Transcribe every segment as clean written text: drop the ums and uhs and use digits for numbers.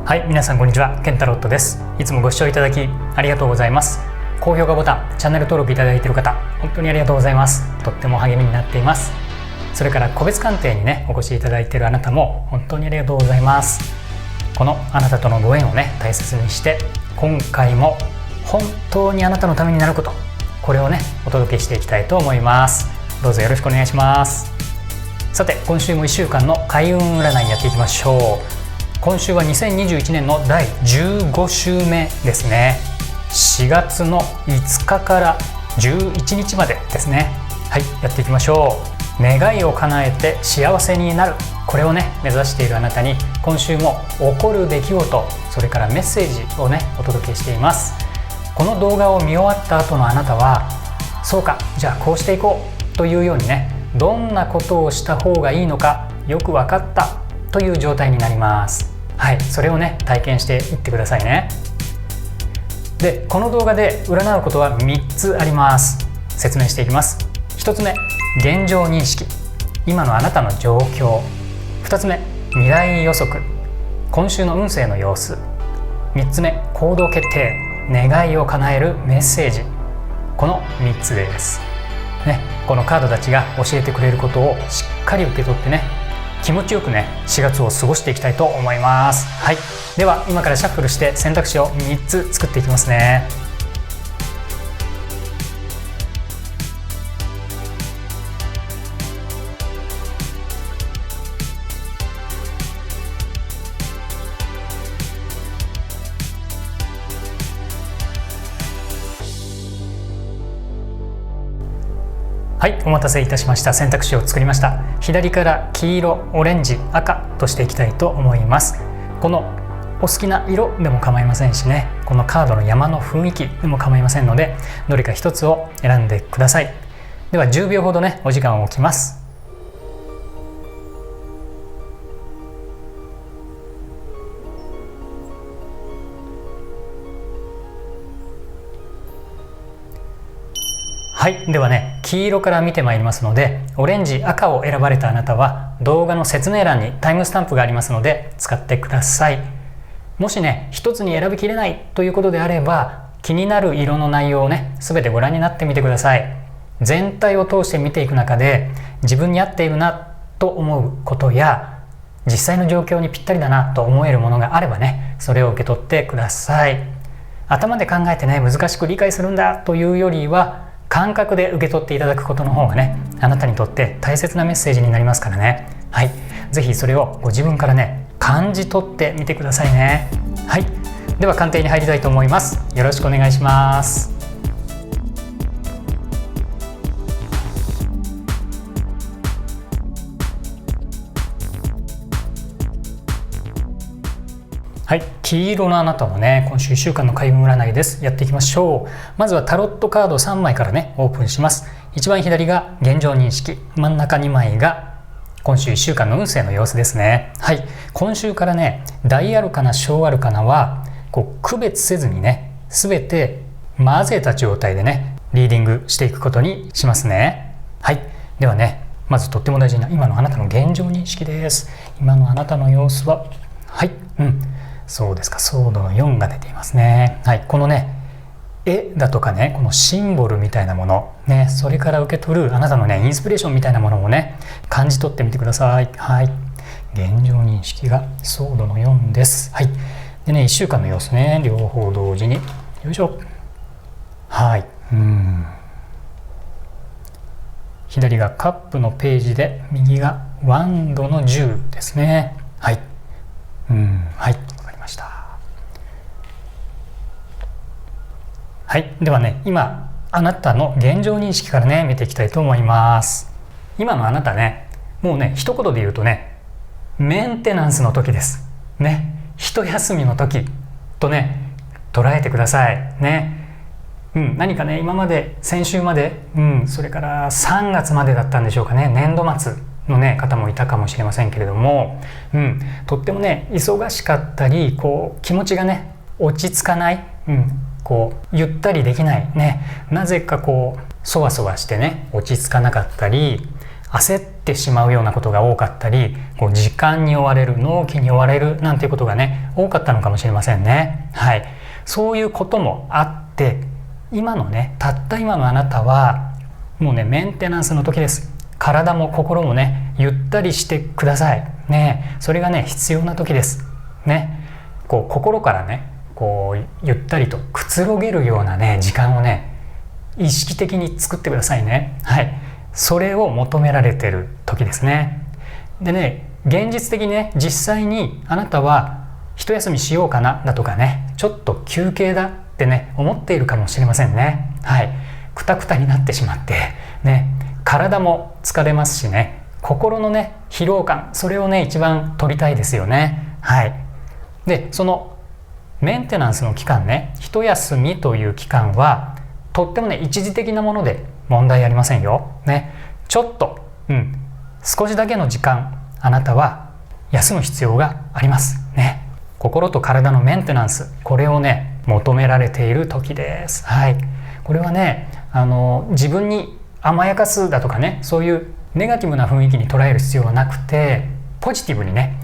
はい、皆さんこんにちは、ケンタロットです。いつもご視聴いただきありがとうございます。高評価ボタン、チャンネル登録いただいている方、本当にありがとうございます。とっても励みになっています。それから個別鑑定にね、お越しいただいているあなたも本当にありがとうございます。このあなたとのご縁をね、大切にして、今回も本当にあなたのためになること、これをね、お届けしていきたいと思います。どうぞよろしくお願いします。さて、今週も1週間の開運占いやっていきましょう。今週は2021年の第15週目ですね。4月の5日から11日までですね。はい、やっていきましょう。願いを叶えて幸せになる、これをね、目指しているあなたに今週も起こる出来事、それからメッセージをね、お届けしています。この動画を見終わった後のあなたは、そうか、じゃあこうしていこうというようにね、どんなことをした方がいいのかよく分かったという状態になります。はい、それをね、体験していってくださいね。で、この動画で占うことは3つあります。説明していきます。1つ目、現状認識、今のあなたの状況。2つ目、未来予測、今週の運勢の様子。3つ目、行動決定、願いを叶えるメッセージ。この3つですね。このカードたちが教えてくれることをしっかり受け取ってね、気持ちよくね、4月を過ごしていきたいと思います。はい、では今からシャッフルして選択肢を3つ作っていきますね。はい、お待たせいたしました。選択肢を作りました。左から黄色、オレンジ、赤としていきたいと思います。このお好きな色でも構いませんしね、このカードの山の雰囲気でも構いませんので、どれか一つを選んでください。では10秒ほどね、お時間を置きます。はい、ではね、黄色から見てまいりますので、オレンジ、赤を選ばれたあなたは動画の説明欄にタイムスタンプがありますので使ってください。もしね、一つに選びきれないということであれば、気になる色の内容をね、全てご覧になってみてください。全体を通して見ていく中で、自分に合っているなと思うことや、実際の状況にぴったりだなと思えるものがあればね、それを受け取ってください。頭で考えてね、難しく理解するんだというよりは、感覚で受け取っていただくことの方がね、あなたにとって大切なメッセージになりますからね。はい、ぜひそれをご自分からね、感じ取ってみてくださいね。はい、では鑑定に入りたいと思います。よろしくお願いします。はい、黄色のあなたのね、今週1週間の開運占いです。やっていきましょう。まずはタロットカード3枚からね、オープンします。一番左が現状認識、真ん中2枚が今週1週間の運勢の様子ですね。はい、今週からね、大アルカナ、小アルカナはこう区別せずにね、全て混ぜた状態でね、リーディングしていくことにしますね。はい、ではね、まずとっても大事な今のあなたの現状認識です。今のあなたの様子は、はい、そうですか、ソードの4が出ていますね。はい、このね、絵だとかね、このシンボルみたいなもの、ね、それから受け取るあなたのね、インスピレーションみたいなものをね、感じ取ってみてください。はい、現状認識がソードの4です。はい、でね、1週間の様子ね、両方同時に、よいしょ。はい、左がカップのページで、右がワンドの10ですね。はい、はい。はい、ではね、今あなたの現状認識からね、見ていきたいと思います。今のあなたね、もうね、一言で言うとね、メンテナンスの時ですね。一休みの時とね、捉えてくださいね。何かね、今まで先週まで、それから3月までだったんでしょうかね、年度末のね、方もいたかもしれませんけれども、とってもね、忙しかったり、こう気持ちがね、落ち着かない、こうゆったりできないね、なぜかこうそわそわしてね、落ち着かなかったり、焦ってしまうようなことが多かったり、こう時間に追われる、納期に追われるなんていうことがね多かったのかもしれませんね。はい、そういうこともあって、今のね、たった今のあなたはもうねメンテナンスの時です。体も心もねゆったりしてくださいね。それがね必要な時ですね。こう心からねこうゆったりとくつろげるようなね時間をね意識的に作ってくださいね。はい、それを求められてる時ですね。でね、現実的にね、実際にあなたは一休みしようかなだとかね、ちょっと休憩だってね思っているかもしれませんね。はい、くたくたになってしまってね、体も疲れますしね、心のね疲労感、それをね一番取りたいですよね。はい、でそのメンテナンスの期間ね、一休みという期間はとってもね一時的なもので問題ありませんよ、ね、ちょっと、少しだけの時間あなたは休む必要がありますね。心と体のメンテナンス、これをね求められている時です。はい、これはね自分に甘やかすだとかね、そういうネガティブな雰囲気に捉える必要はなくて、ポジティブにね、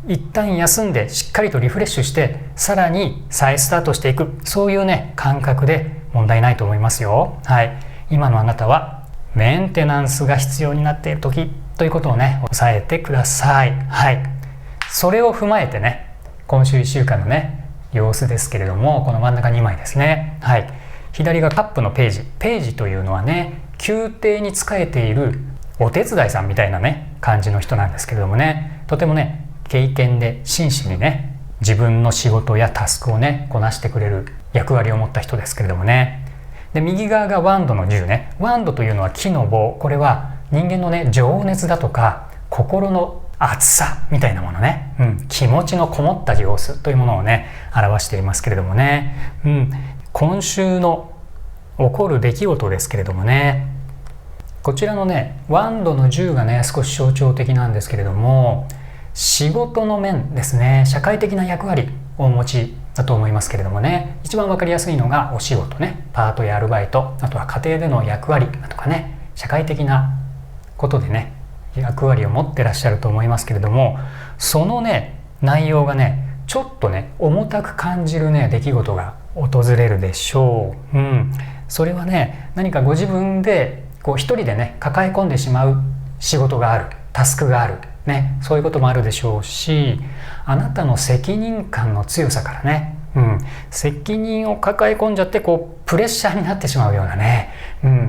一旦休んでしっかりとリフレッシュして、さらに再スタートしていく、そういうね感覚で問題ないと思いますよ。はい、今のあなたはメンテナンスが必要になっている時ということをね押さえてください。はい、それを踏まえてね、今週1週間のね様子ですけれども、この真ん中2枚ですね。はい、左がカップのページというのはね、宮廷に仕えているお手伝いさんみたいなね感じの人なんですけれどもね、とてもね敬虔で真摯にね自分の仕事やタスクをねこなしてくれる役割を持った人ですけれどもね。で右側がワンドの10ね。ワンドというのは木の棒、これは人間のね情熱だとか心の熱さみたいなものね、気持ちのこもった様子というものをね表していますけれどもね、今週の起こる出来事ですけれどもね、こちらのねワンドの10がね少し象徴的なんですけれども、仕事の面ですね、社会的な役割をお持ちだと思いますけれどもね、一番わかりやすいのがお仕事ね、パートやアルバイト、あとは家庭での役割だとかね、社会的なことでね役割を持ってらっしゃると思いますけれども、そのね内容がねちょっとね重たく感じるね出来事が訪れるでしょう。それはね何かご自分でこう一人でね抱え込んでしまう仕事がある、タスクがあるね、そういうこともあるでしょうし、あなたの責任感の強さからね、責任を抱え込んじゃってこうプレッシャーになってしまうようなね、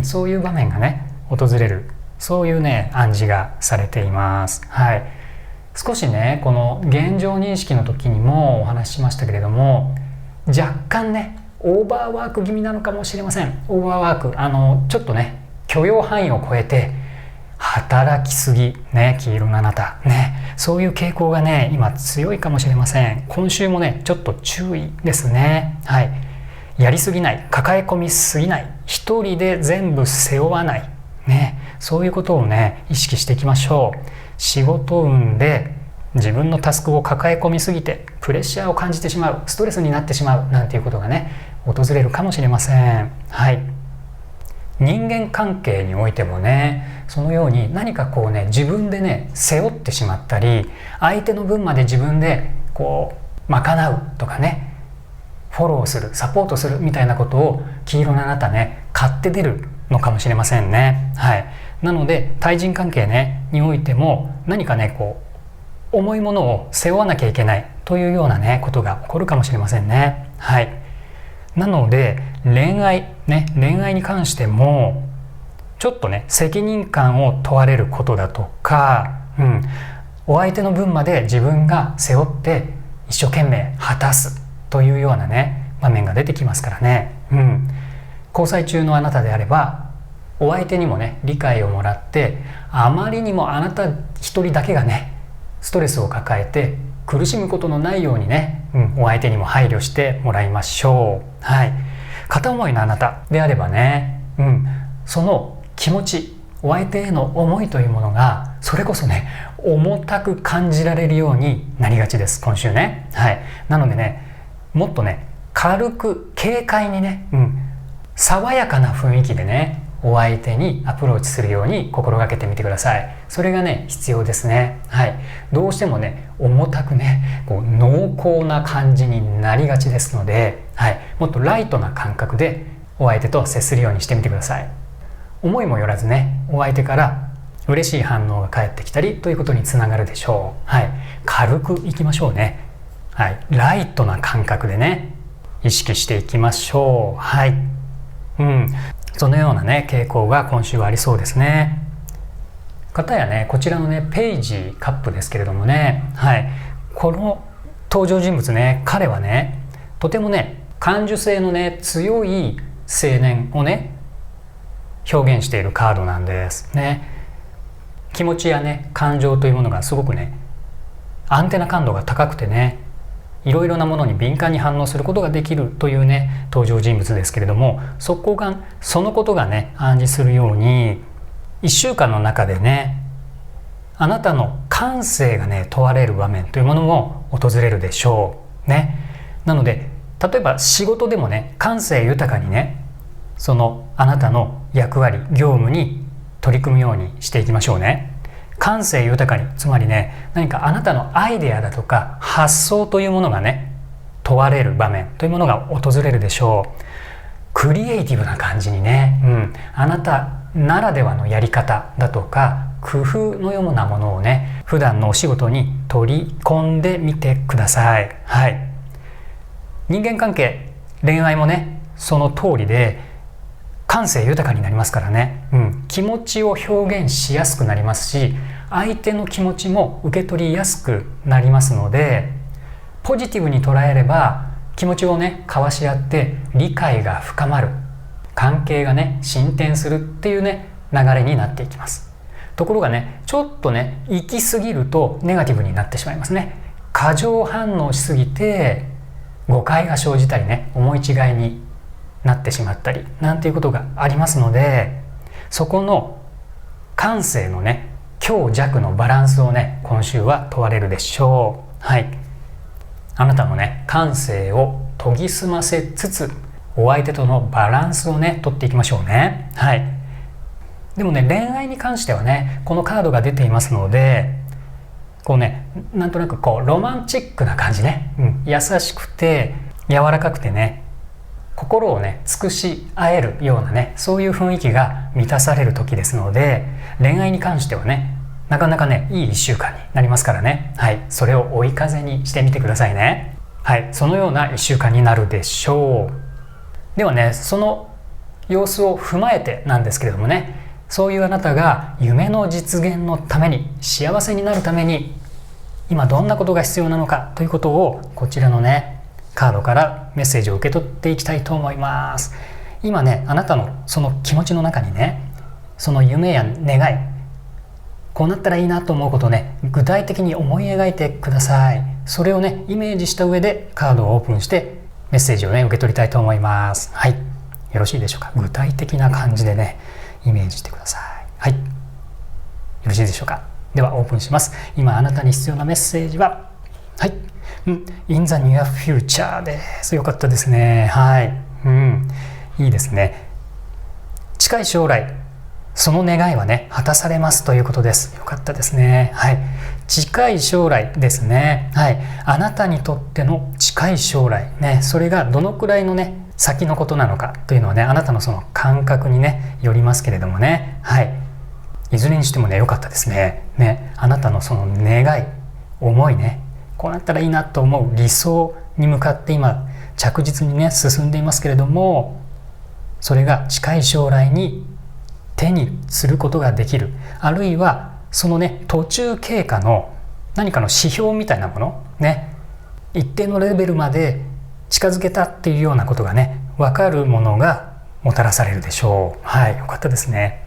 そういう場面がね訪れる、そういうね暗示がされています。はい、少しねこの現状認識の時にもお話ししましたけれども、若干ねオーバーワーク気味なのかもしれません。オーバーワーク、ちょっとね許容範囲を超えて働きすぎね、黄色のあなたね、そういう傾向がね今強いかもしれません。今週もねちょっと注意ですね。はい、やりすぎない、抱え込みすぎない、一人で全部背負わないね、そういうことをね意識していきましょう。仕事運で自分のタスクを抱え込みすぎてプレッシャーを感じてしまう、ストレスになってしまうなんていうことがね訪れるかもしれません。はい、人間関係においてもねそのように何かこうね自分でね背負ってしまったり、相手の分まで自分でこう賄うとかね、フォローする、サポートするみたいなことを黄色のあなたね買って出るのかもしれませんね。はい、なので対人関係ねにおいても何かねこう重いものを背負わなきゃいけないというようなねことが起こるかもしれませんね。はい、なので恋愛に関してもちょっとね責任感を問われることだとか、お相手の分まで自分が背負って一生懸命果たすというようなね場面が出てきますからね。交際中のあなたであればお相手にもね理解をもらって、あまりにもあなた一人だけがねストレスを抱えて苦しむことのないようにね、お相手にも配慮してもらいましょう。はい、片思いのあなたであればね、その気持ち、お相手への思いというものがそれこそね重たく感じられるようになりがちです、今週ね。はい、なのでねもっとね軽く軽快にね、爽やかな雰囲気でねお相手にアプローチするように心がけてみてください。それがね必要ですね。はい、どうしてもね重たくねこう濃厚な感じになりがちですので、はい、もっとライトな感覚でお相手と接するようにしてみてください。思いもよらずねお相手から嬉しい反応が返ってきたりということにつながるでしょう。はい、軽くいきましょうね。はい、ライトな感覚でね意識していきましょう。はい、そのようなね傾向が今週はありそうですね。片やねこちらのねペイジカップですけれどもね、はい、この登場人物ね、彼はねとてもね感受性のね強い青年をね表現しているカードなんですね。気持ちやね感情というものがすごくねアンテナ感度が高くてね、いろいろなものに敏感に反応することができるというね登場人物ですけれども、そのことがね暗示するように1週間の中でねあなたの感性がね問われる場面というものも訪れるでしょうね。なので例えば仕事でもね感性豊かにねそのあなたの役割業務に取り組むようにしていきましょうね。感性豊かに、つまりね何かあなたのアイデアだとか発想というものがね問われる場面というものが訪れるでしょう。クリエイティブな感じにね、あなたならではのやり方だとか工夫のようなものをね普段のお仕事に取り込んでみてください。はい、人間関係、恋愛もねその通りで感性豊かになりますからね、気持ちを表現しやすくなりますし、相手の気持ちも受け取りやすくなりますので、ポジティブに捉えれば気持ちをね交わし合って理解が深まる、関係がね進展するっていうね流れになっていきます。ところがねちょっとね行き過ぎるとネガティブになってしまいますね。過剰反応しすぎて誤解が生じたりね思い違いになってしまったりなんていうことがありますので、そこの感性のね強弱のバランスをね今週は問われるでしょう。はい、あなたのね感性を研ぎ澄ませつつお相手とのバランスをね取っていきましょうね。はい、でもね恋愛に関してはねこのカードが出ていますので、こうねなんとなくこうロマンチックな感じね、優しくて柔らかくてね心をね尽くし合えるようなねそういう雰囲気が満たされる時ですので、恋愛に関してはねなかなかねいい1週間になりますからね、はい、それを追い風にしてみてくださいね。はい、そのような1週間になるでしょう。ではねその様子を踏まえてなんですけれどもね、そういうあなたが夢の実現のために幸せになるために今どんなことが必要なのかということをこちらのねカードからメッセージを受け取っていきたいと思います。今ねあなたのその気持ちの中にねその夢や願い、こうなったらいいなと思うことをね具体的に思い描いてください。それをねイメージした上でカードをオープンしてメッセージをね受け取りたいと思います。はい、よろしいでしょうか。具体的な感じでねイメージしてください。はい、よろしいでしょうか。ではオープンします。今あなたに必要なメッセージはIn the near future です。よかったですね。はい、いいですね。近い将来その願いはね果たされますということです。よかったですね。はい、近い将来ですね。はい、あなたにとっての近い将来ね、それがどのくらいのね先のことなのかというのはねあなたのその感覚にねよりますけれどもね、はい、いずれにしてもねよかったですね。あなたのその願い思いね、こうなったらいいなと思う理想に向かって今着実にね進んでいますけれども、それが近い将来に手にすることができる、あるいはそのね途中経過の何かの指標みたいなものね、一定のレベルまで近づけたっていうようなことがね分かるものがもたらされるでしょう。はい、よかったですね。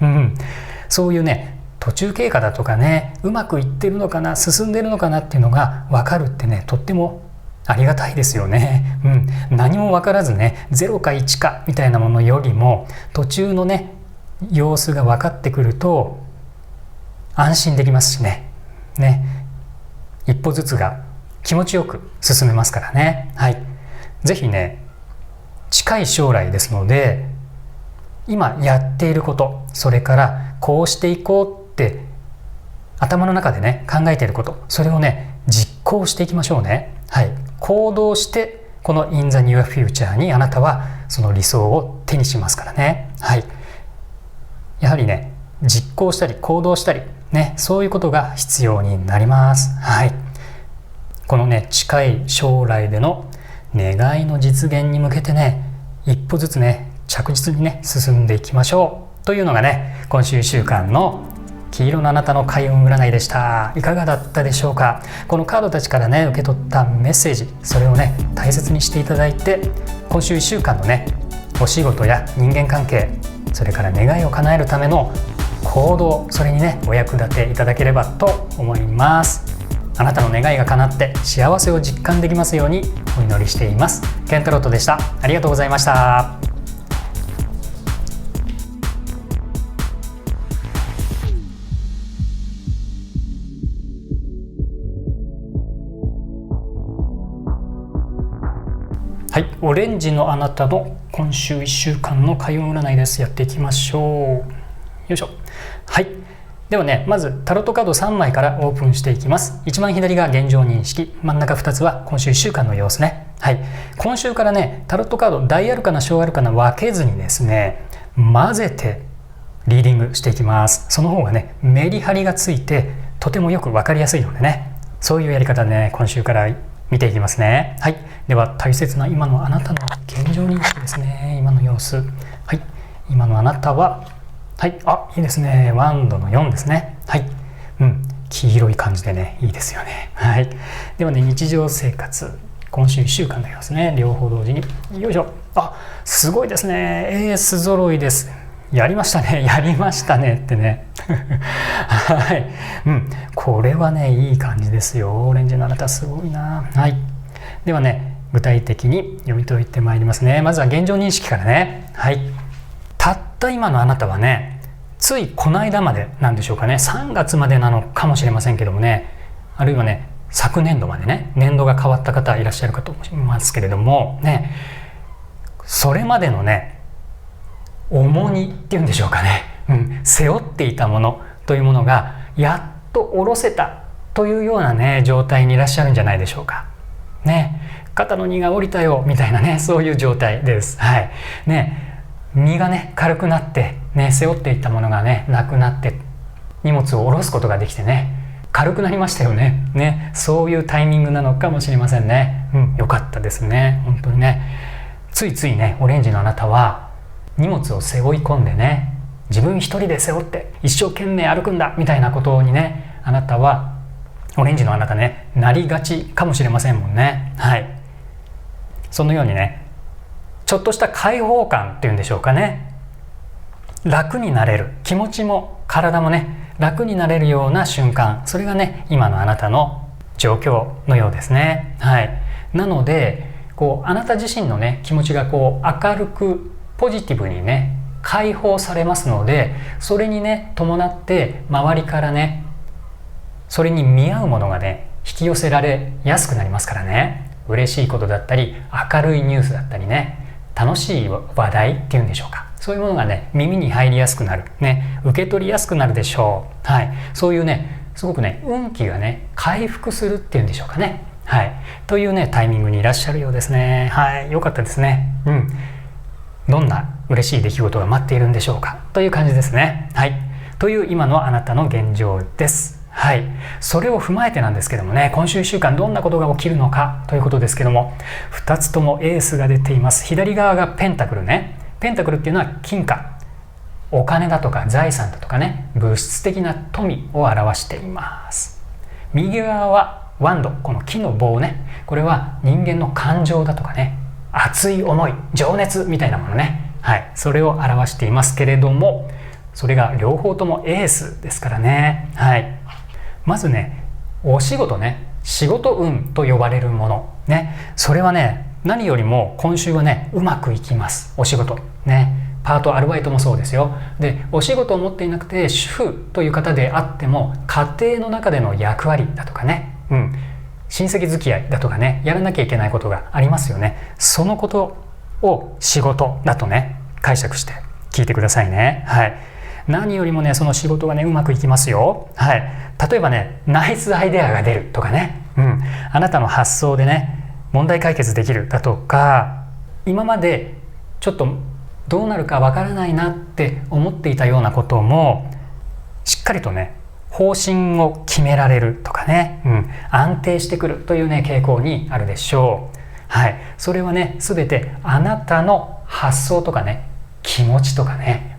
そういうね途中経過だとかねうまくいってるのかな進んでるのかなっていうのが分かるってねとってもありがたいですよね。何も分からずね0か1かみたいなものよりも途中のね様子が分かってくると安心できますしね、一歩ずつが気持ちよく進めますからね。はい、ぜひね近い将来ですので今やっていること、それからこうしていこうって頭の中でね考えていること、それをね実行していきましょうね。はい、行動してこの In the Near Future にあなたはその理想を手にしますからね。はい、やはりね実行したり行動したりね、そういうことが必要になります。はい、このね近い将来での願いの実現に向けてね一歩ずつね着実にね進んでいきましょうというのがね今週1週間の黄色のあなたの開運占いでした。いかがだったでしょうか。このカードたちからね受け取ったメッセージ、それをね大切にしていただいて、今週1週間のねお仕事や人間関係、それから願いを叶えるための行動、それにねお役立ていただければと思います。あなたの願いが叶って幸せを実感できますようにお祈りしています。ケンタロットでした。ありがとうございました。はい、オレンジのあなたの今週1週間の開運占いです。やっていきましょう。よいしょ。はい、ではねまずタロットカード3枚からオープンしていきます。一番左が現状認識、真ん中2つは今週1週間の様子ね。はい、今週からねタロットカード大アルカナ小アルカナ分けずにですね混ぜてリーディングしていきます。その方がねメリハリがついてとてもよく分かりやすいのでね、そういうやり方でね今週から見ていきますね。はい、では大切な今のあなたの現状認識ですね。今の様子、はい、今のあなたは、はい、あ、いいですね。ワンドの4ですね。はい、黄色い感じでねいいですよね。はい、ではね日常生活今週1週間の様子ね、両方同時によいしょ。あ、すごいですね。エース揃いです。やりましたね、やりましたねってねはい、これはねいい感じですよ。オレンジのあなたすごいな。はい、ではね具体的に読み解いてまいりますね。まずは現状認識からね。はい、たった今のあなたはねついこの間までなんでしょうかね、3月までなのかもしれませんけどもね、あるいはね昨年度までね年度が変わった方いらっしゃるかと思いますけれどもね、それまでのね重荷っていうんでしょうかね、背負っていたものというものがやっと下ろせたというようなね状態にいらっしゃるんじゃないでしょうかね。肩の荷が下りたよみたいなね、そういう状態です。はいね、荷がね軽くなってね、背負っていったものがねなくなって荷物を下ろすことができてね軽くなりましたよね。ね、そういうタイミングなのかもしれませんね。よかったですね。本当にね、ついついねオレンジのあなたは荷物を背負い込んでね、自分一人で背負って一生懸命歩くんだみたいなことにね、あなたはオレンジのあなたねなりがちかもしれませんもんね。はい、そのようにねちょっとした解放感っていうんでしょうかね、楽になれる、気持ちも体もね楽になれるような瞬間、それがね今のあなたの状況のようですね。はい、なのであなた自身のね気持ちが明るくポジティブにね解放されますので、それにね伴って周りからねそれに見合うものがね引き寄せられやすくなりますからね。嬉しいことだったり明るいニュースだったりね、楽しい話題っていうんでしょうか、そういうものがね耳に入りやすくなるね、受け取りやすくなるでしょう。はい、そういうねすごくね運気がね回復するっていうんでしょうかね。はい、というねタイミングにいらっしゃるようですね。はい、良かったですね。どんな嬉しい出来事が待っているんでしょうかという感じですね。はい、という今のあなたの現状です。はい、それを踏まえてなんですけどもね、今週1週間どんなことが起きるのかということですけども、2つともエースが出ています。左側がペンタクルね。ペンタクルっていうのは金貨、お金だとか財産だとかね、物質的な富を表しています。右側はワンド、この木の棒ね、これは人間の感情だとかね、熱い思い、情熱みたいなものね、はい、それを表していますけれども、それが両方ともエースですからね。はい、まずねお仕事ね、仕事運と呼ばれるものね、それはね何よりも今週はねうまくいきます。お仕事ね、パートアルバイトもそうですよ。でお仕事を持っていなくて主婦という方であっても家庭の中での役割だとかね、親戚付き合いだとかね、やらなきゃいけないことがありますよね。そのことを仕事だとね解釈して聞いてくださいね。はい。何よりもね、その仕事がね、うまくいきますよ。はい。例えばね、ナイスアイデアが出るとかね、あなたの発想でね、問題解決できるだとか、今までちょっとどうなるかわからないなって思っていたようなことも、しっかりとね、方針を決められるとかね、安定してくるというね、傾向にあるでしょう。はい。それはね、すべてあなたの発想とかね、気持ちとかね、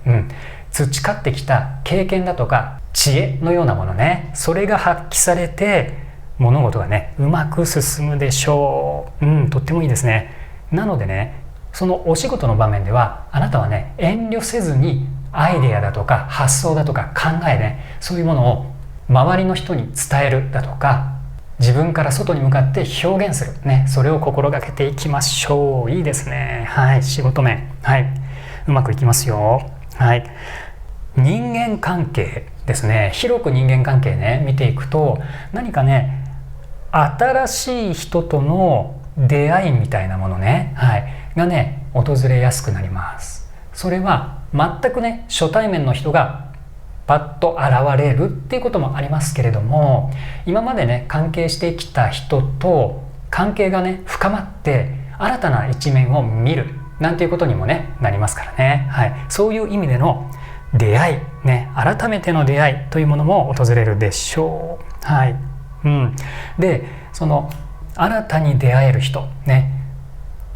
培ってきた経験だとか知恵のようなものね、それが発揮されて物事がね、うまく進むでしょう。とってもいいですね。なのでね、そのお仕事の場面ではあなたはね、遠慮せずにアイデアだとか発想だとか考えね、そういうものを周りの人に伝えるだとか、自分から外に向かって表現するね、それを心がけていきましょう。いいですね。はい。仕事面、はい、うまくいきますよ。はい。人間関係ですね。広く人間関係ね、見ていくと、何かね、新しい人との出会いみたいなものね、がね、訪れやすくなります。それは全くね、初対面の人がパッと現れるっていうこともありますけれども、今までね、関係してきた人と関係がね、深まって新たな一面を見るなんていうことにもね、なりますからね。そういう意味での出会いね、改めての出会いというものも訪れるでしょう。で、その新たに出会える人ね、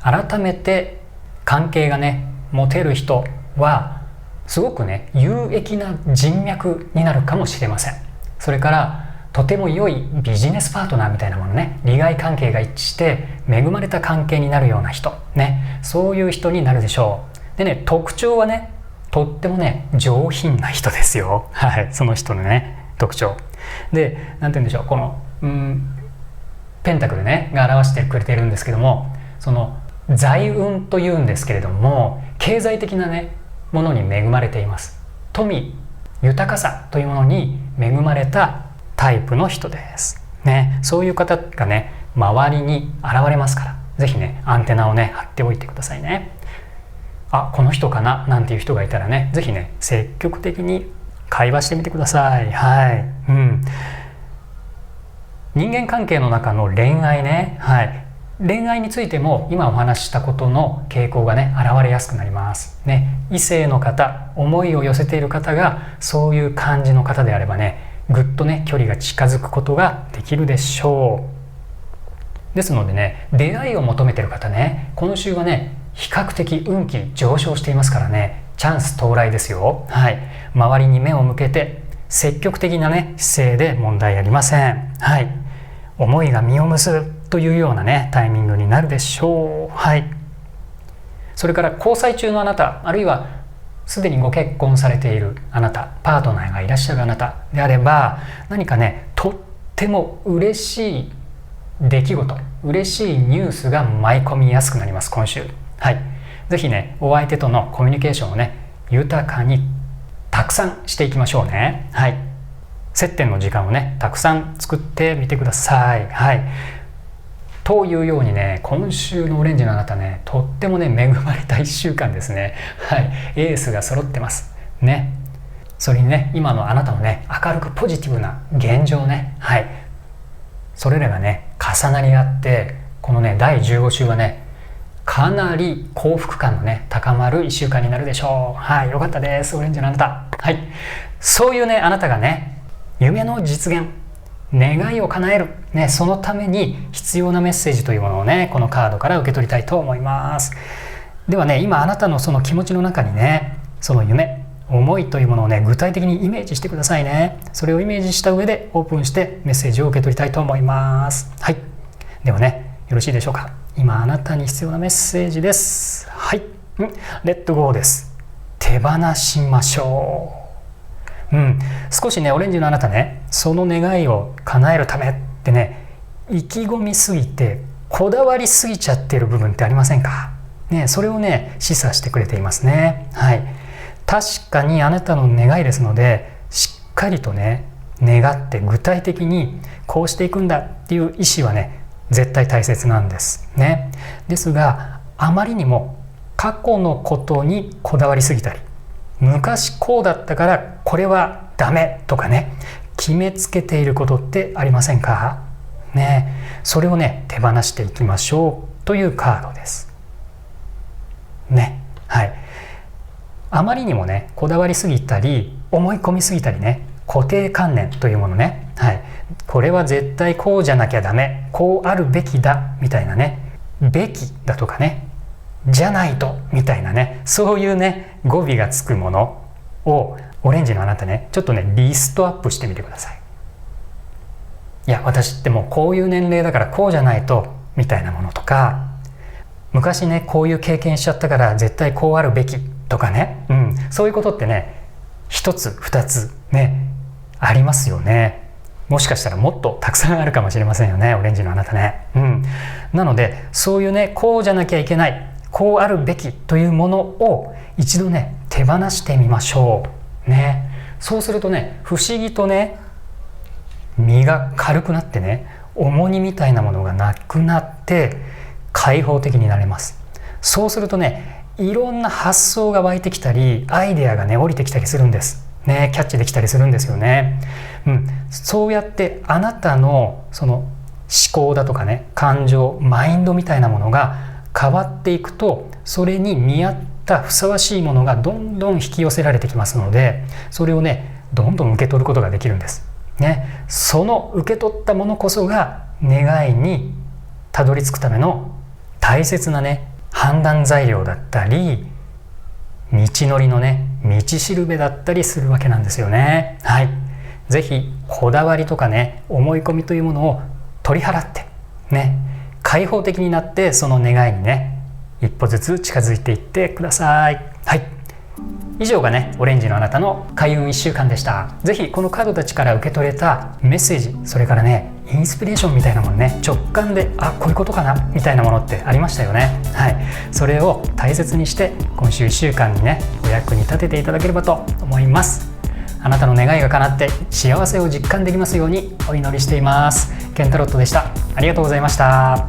改めて関係がね、持てる人はすごくね、有益な人脈になるかもしれません。それからとても良いビジネスパートナーみたいなものね、利害関係が一致して恵まれた関係になるような人ね、そういう人になるでしょう。でね、特徴はね、とってもね、上品な人ですよ。その人のね、特徴で、なんて言うんでしょう、このペンタクルねが表してくれてるんですけども、その財運というんですけれども、経済的なね、ものに恵まれています。富、豊かさというものに恵まれたタイプの人ですね。そういう方がね、周りに現れますから、ぜひね、アンテナをね、張っておいてくださいね。あ、この人かななんていう人がいたらね、ぜひね、積極的に会話してみてください。人間関係の中の恋愛ね、恋愛についても今お話ししたことの傾向がね、現れやすくなりますね。異性の方、思いを寄せている方がそういう感じの方であればね、ぐっとね、距離が近づくことができるでしょう。ですのでね、出会いを求めている方ね、今週はね、比較的運気上昇していますからね、チャンス到来ですよ。周りに目を向けて積極的なね、姿勢で問題ありません。思いが実を結ぶというようなね、タイミングになるでしょう。それから交際中のあなた、あるいはすでにご結婚されているあなた、パートナーがいらっしゃるあなたであれば、何かね、とっても嬉しい出来事、嬉しいニュースが舞い込みやすくなります、今週。ぜひね、お相手とのコミュニケーションをね、豊かにたくさんしていきましょうね。接点の時間をね、たくさん作ってみてください。というようにね、今週のオレンジのあなたね、とってもね、恵まれた1週間ですね。エースが揃ってますね。それにね、今のあなたのね、明るくポジティブな現状ね、それらがね、重なり合って、このね、第15週はね、かなり幸福感のね、高まる1週間になるでしょう。よかったです、オレンジのあなた。そういうね、あなたがね、夢の実現、願いを叶える、そのために必要なメッセージというものをね、このカードから受け取りたいと思います。ではね、今あなたのその気持ちの中にね、その夢、思いというものをね、具体的にイメージしてくださいね。それをイメージした上でオープンしてメッセージを受け取りたいと思います。ではね、よろしいでしょうか。今あなたに必要なメッセージです。レッドゴーです。手放しましょう。少しね、オレンジのあなたね、その願いを叶えるためってね、意気込みすぎてこだわりすぎちゃっている部分ってありませんかね。それをね、示唆してくれていますね。確かにあなたの願いですので、しっかりとね、願って具体的にこうしていくんだっていう意思はね、絶対大切なんですね。ですが、あまりにも過去のことにこだわりすぎたり昔こうだったからこれはダメとかね、決めつけていることってありませんかね。それをね手放していきましょうというカードですね。はい。あまりにもねこだわりすぎたり思い込みすぎたりね、固定観念というものね、はい、これは絶対こうじゃなきゃダメ、こうあるべきだみたいなね、べきだとかね、じゃないとみたいなね、そういうね語尾がつくものをオレンジのあなたね、ちょっとねリストアップしてみてください。いや私ってもうこういう年齢だからこうじゃないとみたいなものとか、昔ねこういう経験しちゃったから絶対こうあるべきとかね、そういうことってね一つ二つねありますよね。もしかしたらもっとたくさんあるかもしれませんよね、オレンジのあなたね。なのでそういうねこうじゃなきゃいけない、こうあるべきというものを一度ね手放してみましょうね。そうするとね不思議とね身が軽くなってね、重荷みたいなものがなくなって開放的になれます。そうするとねいろんな発想が湧いてきたり、アイデアがね降りてきたりするんですね。キャッチできたりするんですよね。そうやってあなたのその思考だとかね、感情、マインドみたいなものが変わっていくと、それに見合ったふさわしいものがどんどん引き寄せられてきますので、それをねどんどん受け取ることができるんですね。その受け取ったものこそが願いにたどり着くための大切なね判断材料だったり、道のりのね道しるべだったりするわけなんですよね。はい。ぜひこだわりとかね思い込みというものを取り払ってね、開放的になってその願いにね一歩ずつ近づいていってください。はい。以上がねオレンジのあなたの開運1週間でした。ぜひこのカードたちから受け取れたメッセージ、それからねインスピレーションみたいなものね、直感でこういうことかなみたいなものってありましたよね。はい。それを大切にして今週1週間にねお役に立てていただければと思います。あなたの願いが叶って幸せを実感できますようにお祈りしています。ケンタロットでした。ありがとうございました。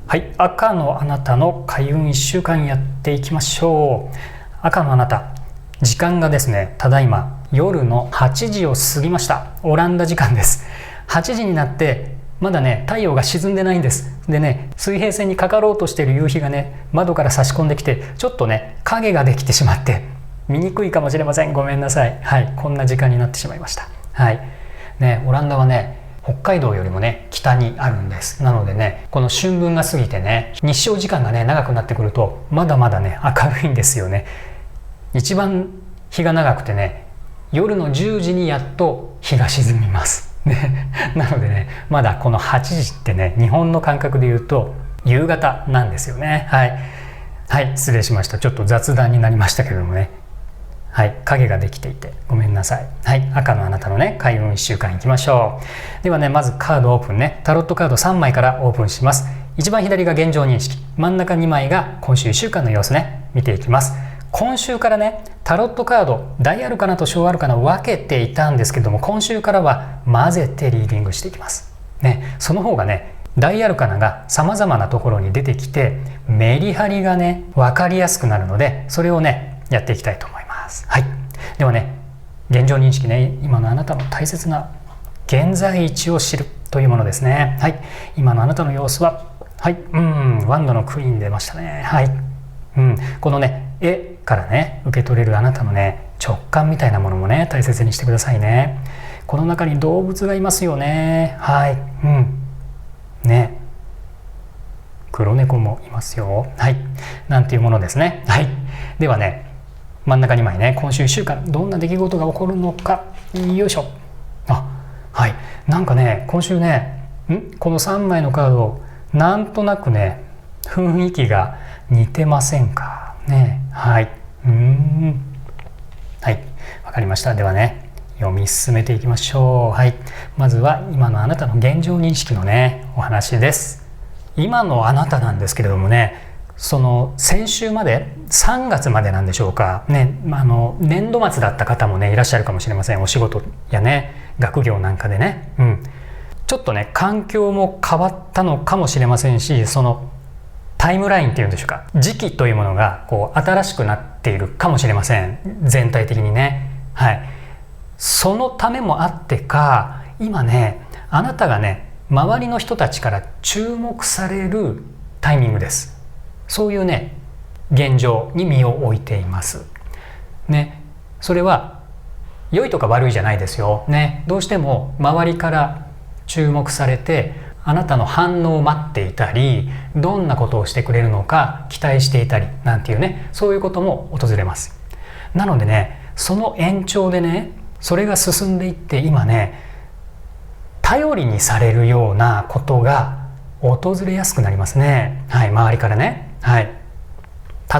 はい、赤のあなたの開運1週間やっていきましょう。赤のあなた、時間がですねただいま夜の8時を過ぎました。オランダ時間です。8時になってまだね太陽が沈んでないんです。でね、水平線にかかろうとしている夕日がね窓から差し込んできて、ちょっとね影ができてしまって見にくいかもしれません。ごめんなさい。はい、こんな時間になってしまいました。はいね、オランダはね北海道よりもね北にあるんです。なのでねこの春分が過ぎてね日照時間がね長くなってくるとまだまだね明るいんですよね。一番日が長くてね夜の10時にやっと日が沈みますね。なのでねまだこの8時ってね日本の感覚で言うと夕方なんですよね。はい、失礼しました。ちょっと雑談になりましたけれどもね、はい、影ができていてごめんなさい。はい、赤のあなたのね開運1週間いきましょう。ではねまずカードオープンね、タロットカード3枚からオープンします。一番左が現状認識、真ん中2枚が今週1週間の様子ね見ていきます。今週からねタロットカード大アルカナと小アルカナ分けていたんですけども、今週からは混ぜてリーディングしていきますね。その方がね大アルカナがさまざまなところに出てきてメリハリがね分かりやすくなるので、それをねやっていきたいと思います。はい、ではね現状認識ね、今のあなたの大切な現在位置を知るというものですね。はい、今のあなたの様子はワンドのクイーン出ましたね。はい、このね絵からね受け取れるあなたのね直感みたいなものもね大切にしてくださいね。この中に動物がいますよね。はい、ね、黒猫もいますよ。はい、なんていうものですね。はい、ではね真ん中2枚ね、今週1週間どんな出来事が起こるのか、よいしょ。はい、なんかね今週ねこの3枚のカードなんとなくね雰囲気が似てませんかね。はい、はい、わかりました。ではね読み進めていきましょう。はい、まずは今のあなたの現状認識のねお話です。今のあなたなんですけれどもね、その先週まで3月までなんでしょうかね、年度末だった方もねいらっしゃるかもしれません。お仕事やね学業なんかでね、ちょっとね環境も変わったのかもしれませんし、そのタイムラインっていうんでしょうか、時期というものがこう新しくなっているかもしれません、全体的にね。そのためもあってか、今ねあなたがね周りの人たちから注目されるタイミングです。そういうね現状に身を置いていますね。それは良いとか悪いじゃないですよね。どうしても周りから注目されて、あなたの反応を待っていたり、どんなことをしてくれるのか期待していたりなんていうね、そういうことも訪れます。なのでね、その延長でね、それが進んでいって、今ね頼りにされるようなことが訪れやすくなりますね。周りからね。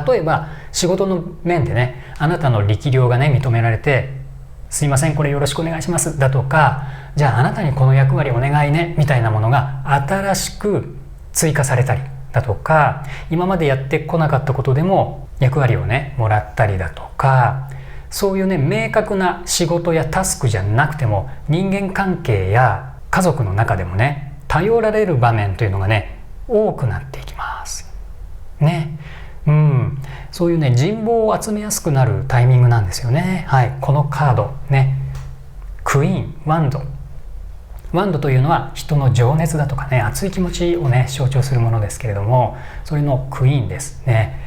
例えば仕事の面でね、あなたの力量がね認められて、すいませんこれよろしくお願いしますだとか、じゃああなたにこの役割お願いねみたいなものが新しく追加されたりだとか、今までやってこなかったことでも役割をねもらったりだとか、そういうね明確な仕事やタスクじゃなくても、人間関係や家族の中でもね頼られる場面というのがね多くなっていきますね。そういうね人望を集めやすくなるタイミングなんですよね。このカードね、クイーン、ワンドというのは人の情熱だとかね、熱い気持ちをね象徴するものですけれども、それのクイーンですね。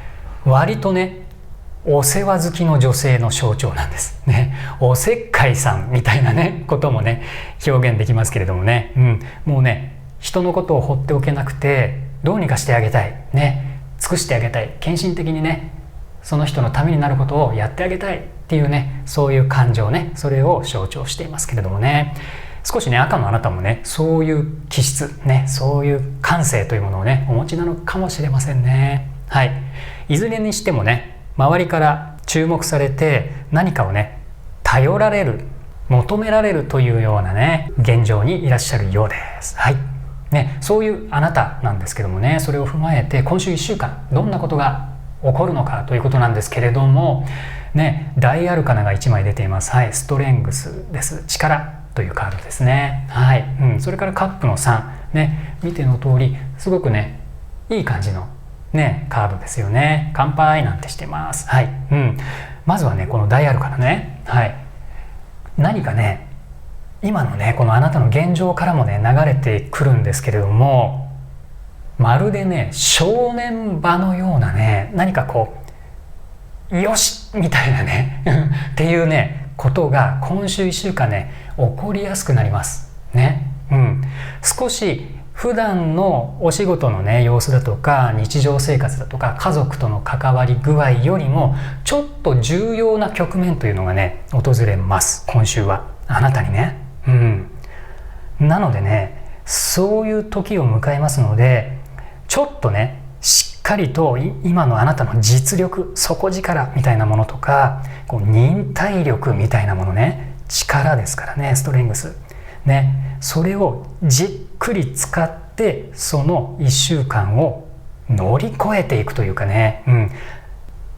割とねお世話好きの女性の象徴なんですね。おせっかいさんみたいなねこともね表現できますけれどもね、もうね人のことを放っておけなくて、どうにかしてあげたいね、尽くしてあげたい、献身的にねその人のためになることをやってあげたいっていうね、そういう感情ね、それを象徴していますけれどもね、少しね赤のあなたもねそういう気質ね、そういう感性というものをねお持ちなのかもしれませんね。いずれにしてもね、周りから注目されて何かをね頼られる、求められるというようなね現状にいらっしゃるようです。そういうあなたなんですけどもね、それを踏まえて今週1週間どんなことが起こるのかということなんですけれどもね、大アルカナが1枚出ています。ストレングスです。力というカードですね。それからカップの3ね、見ての通りすごくねいい感じのねカードですよね。乾杯なんてしてます。まずはねこの大アルカナね、何かね今のねこのあなたの現状からもね流れてくるんですけれども、まるでね正念場のようなね、何かこうよしみたいなねっていうねことが今週1週間ね起こりやすくなりますね。少し普段のお仕事のね様子だとか、日常生活だとか、家族との関わり具合よりもちょっと重要な局面というのがね訪れます、今週はあなたにね。なのでねそういう時を迎えますので、ちょっとねしっかりと今のあなたの実力、底力みたいなものとか、こう忍耐力みたいなものね、力ですからね、ストレングスね、それをじっくり使ってその1週間を乗り越えていくというかね、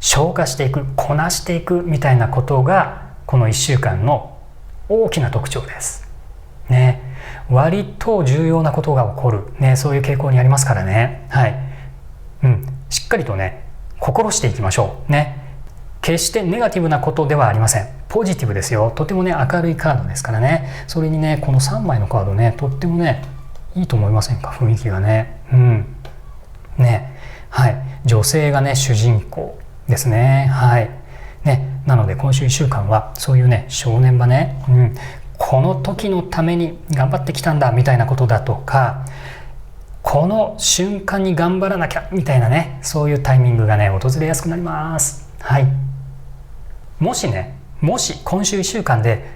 消化していく、こなしていくみたいなことがこの1週間の大きな特徴ですね。割と重要なことが起こる、そういう傾向にありますからね。しっかりとね心していきましょうね。決してネガティブなことではありません。ポジティブですよ。とてもね明るいカードですからね。それにねこの3枚のカードね、とってもねいいと思いませんか、雰囲気がね。女性がね主人公ですね。なので今週1週間はそういうね正念場ね、この時のために頑張ってきたんだみたいなことだとか、この瞬間に頑張らなきゃみたいなね、そういうタイミングがね訪れやすくなります。もし今週1週間で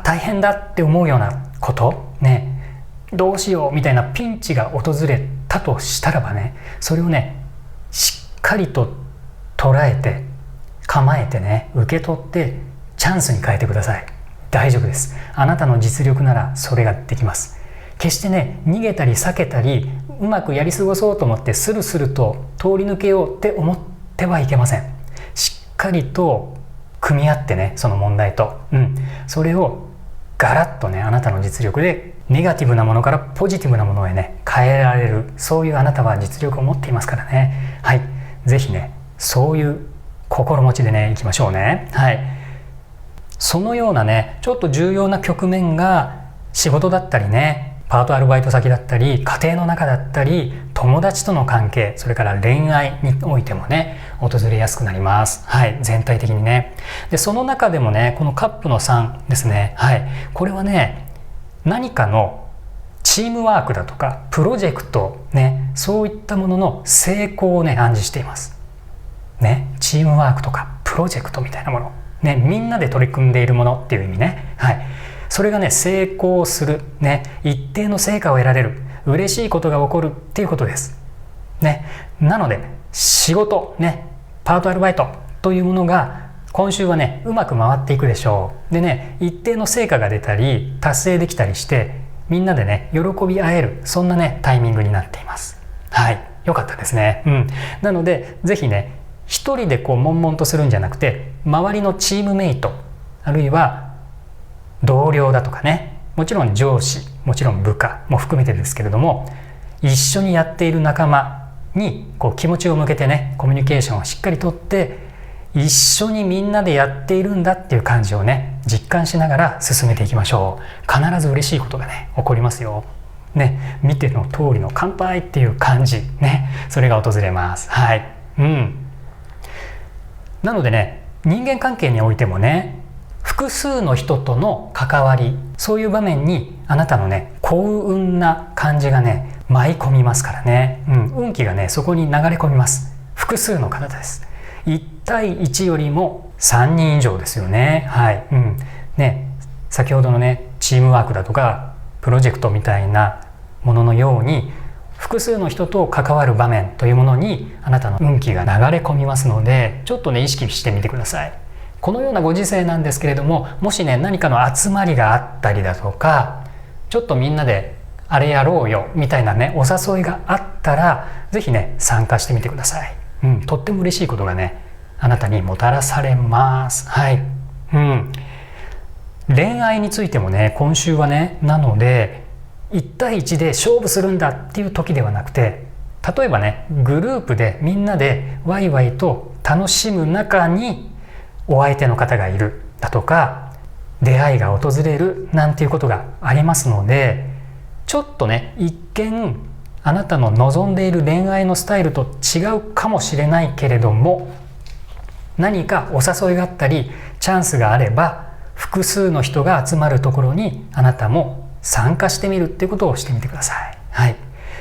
大変だって思うようなことね、どうしようみたいなピンチが訪れたとしたらばね、それをねしっかりと捉えて構えてね受け取ってチャンスに変えてください。大丈夫です。あなたの実力ならそれができます。決してね逃げたり避けたりうまくやり過ごそうと思ってスルスルと通り抜けようって思ってはいけません。しっかりと組み合ってね、その問題と、それをガラッとねあなたの実力でネガティブなものからポジティブなものへね変えられる、そういうあなたは実力を持っていますからね。はい、ぜひねそういう心持ちでねいきましょうね。はい、そのようなねちょっと重要な局面が仕事だったりね、パートアルバイト先だったり、家庭の中だったり、友達との関係、それから恋愛においてもね訪れやすくなります。はい、全体的にね。でその中でもねこのカップの3ですね。はい、これはね何かのチームワークだとかプロジェクトね、そういったものの成功をね暗示していますね。チームワークとかプロジェクトみたいなものね、みんなで取り組んでいるものっていう意味ね。はい、それがね成功するね、一定の成果を得られる、嬉しいことが起こるっていうことですね。なので仕事ね、パートアルバイトというものが今週はねうまく回っていくでしょう。でね一定の成果が出たり達成できたりしてみんなでね喜び合える、そんなねタイミングになっています。はい、よかったですね。なのでぜひね一人でこう悶々とするんじゃなくて、周りのチームメイトあるいは同僚だとかね、もちろん上司、もちろん部下も含めてですけれども、一緒にやっている仲間にこう気持ちを向けてねコミュニケーションをしっかりとって一緒にみんなでやっているんだっていう感じをね実感しながら進めていきましょう。必ず嬉しいことがね起こりますよ。ね、見ての通りの乾杯っていう感じね、それが訪れます。はい、なのでね人間関係においてもね複数の人との関わり、そういう場面にあなたのね幸運な感じがね舞い込みますからね、運気がねそこに流れ込みます。複数の方です。1対1よりも3人以上ですよね。はい、ね、先ほどのねチームワークだとかプロジェクトみたいなもののように複数の人と関わる場面というものにあなたの運気が流れ込みますので、ちょっとね意識してみてください。このようなご時世なんですけれども、もしね何かの集まりがあったりだとか、ちょっとみんなであれやろうよみたいなねお誘いがあったらぜひね参加してみてください。とっても嬉しいことがねあなたにもたらされます。はい、恋愛についてもね今週はね、なので1対1で勝負するんだっていう時ではなくて、例えばねグループでみんなでワイワイと楽しむ中にお相手の方がいるだとか出会いが訪れるなんていうことがありますので、ちょっとね一見あなたの望んでいる恋愛のスタイルと違うかもしれないけれども、何かお誘いがあったりチャンスがあれば複数の人が集まるところにあなたも参加してみるっていうことをしてみてください。はい、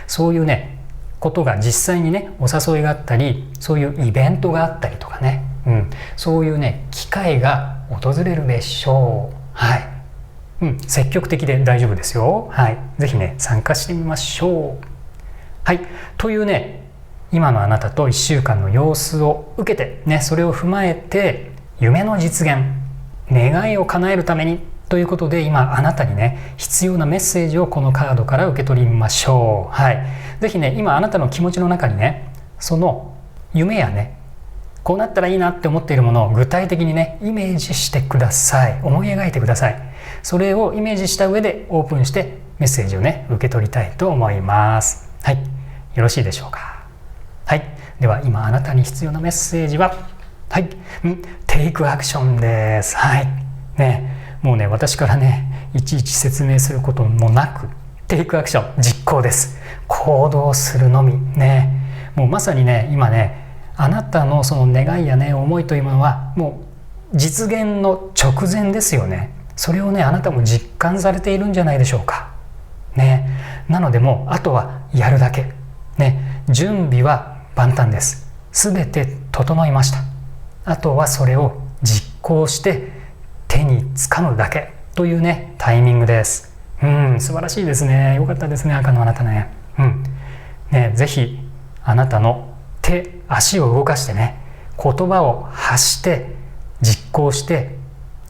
そういうねことが実際にねお誘いがあったり、そういうイベントがあったりとかね、そういうね機会が訪れるでしょう。はい、積極的で大丈夫ですよ。はい、ぜひね参加してみましょう。はい、というね今のあなたと1週間の様子を受けてね、それを踏まえて夢の実現、願いを叶えるためにということで、今あなたにね必要なメッセージをこのカードから受け取りましょう。はい、ぜひね今あなたの気持ちの中にねその夢やねこうなったらいいなって思っているものを具体的にねイメージしてください。思い描いてください。それをイメージした上でオープンしてメッセージをね受け取りたいと思います。はい、よろしいでしょうか。はい、では今あなたに必要なメッセージはテイクアクションです。はいね、もうね私からねいちいち説明することもなくテイクアクション実行です。行動するのみね。もうまさにね今ねあなたのその願いやね思いというものはもう実現の直前ですよね。それをねあなたも実感されているんじゃないでしょうかね。なのでもうあとはやるだけね、準備は万端です。すべて整いました。あとはそれを実行して手につかむだけというねタイミングです。素晴らしいですね。よかったですね、赤のあなたね。ぜひあなたの手足を動かしてね、言葉を発して実行して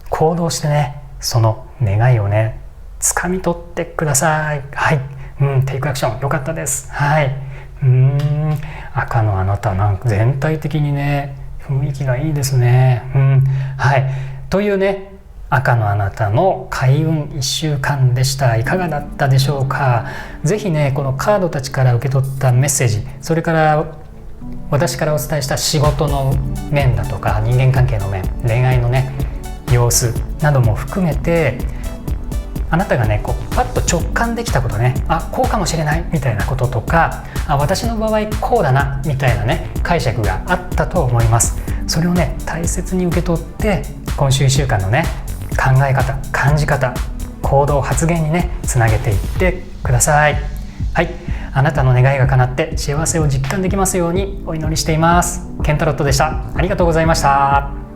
行動してね、その願いをね掴み取ってください。はい、テイクアクションよかったです。はい、赤のあなたなんか全体的にね雰囲気がいいですね。はい、というね赤のあなたの開運1週間でした。いかがだったでしょうか。ぜひね、このカードたちから受け取ったメッセージ、それから私からお伝えした仕事の面だとか人間関係の面、恋愛のね様子なども含めて、あなたがねこうパッと直感できたことね、こうかもしれないみたいなこととか、私の場合こうだなみたいなね解釈があったと思います。それをね大切に受け取って、今週1週間のね考え方、感じ方、行動、発言にねつなげていってください。はい、あなたの願いが叶って幸せを実感できますようにお祈りしています。ケンタロットでした。ありがとうございました。